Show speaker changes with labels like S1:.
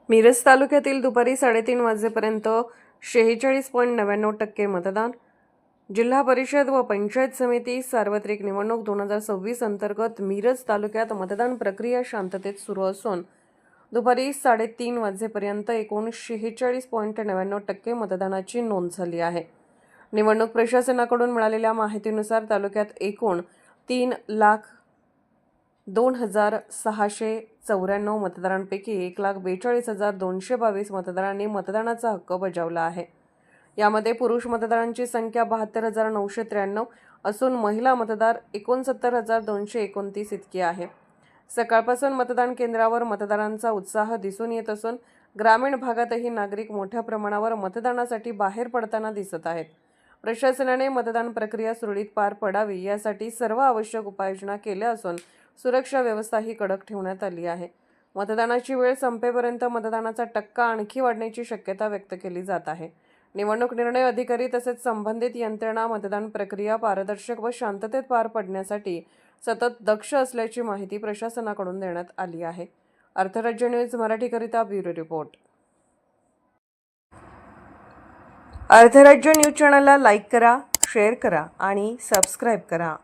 S1: मिरज तालुक्यातील दुपारी 3:30 वाजेपर्यंत 46.99% मतदान. जिल्हा परिषद व पंचायत समिती सार्वत्रिक निवडणूक 2026 अंतर्गत मिरज तालुक्यात मतदान प्रक्रिया शांततेत सुरू असून दुपारी 3:30 वाजेपर्यंत एकूण 46.99% मतदानाची नोंद झाली आहे. निवडणूक प्रशासनाकडून मिळालेल्या माहितीनुसार तालुक्यात एकूण 3,02,694 मतदारांपैकी 1,42,222 मतदारांनी मतदानाचा हक्क बजावला आहे. यामध्ये पुरुष मतदारांची संख्या 72,993 असून महिला मतदार 69,229 इतकी आहे. सकाळपासून मतदान केंद्रावर मतदारांचा उत्साह दिसून येत असून ग्रामीण भागातही नागरिक मोठ्या प्रमाणावर मतदानासाठी बाहेर पडताना दिसत आहेत. प्रशासनाने मतदान प्रक्रिया सुरळीत पार पडावी यासाठी सर्व आवश्यक उपाययोजना केल्या असून सुरक्षा व्यवस्थाही कडक ठेवण्यात आली आहे. मतदानाची वेळ संपेपर्यंत मतदानाचा टक्का आणखी वाढण्याची शक्यता व्यक्त केली जात आहे. निवडणूक निर्णय अधिकारी तसेच संबंधित यंत्रणा मतदान प्रक्रिया पारदर्शक व शांततेत पार पडण्यासाठी सतत दक्ष असल्याची माहिती प्रशासनाकडून देण्यात आली आहे. Arthrajya news मराठीकरिता bureau report. Arthrajya news चॅनलला लाईक करा, शेअर करा आणि सबस्क्राईब करा.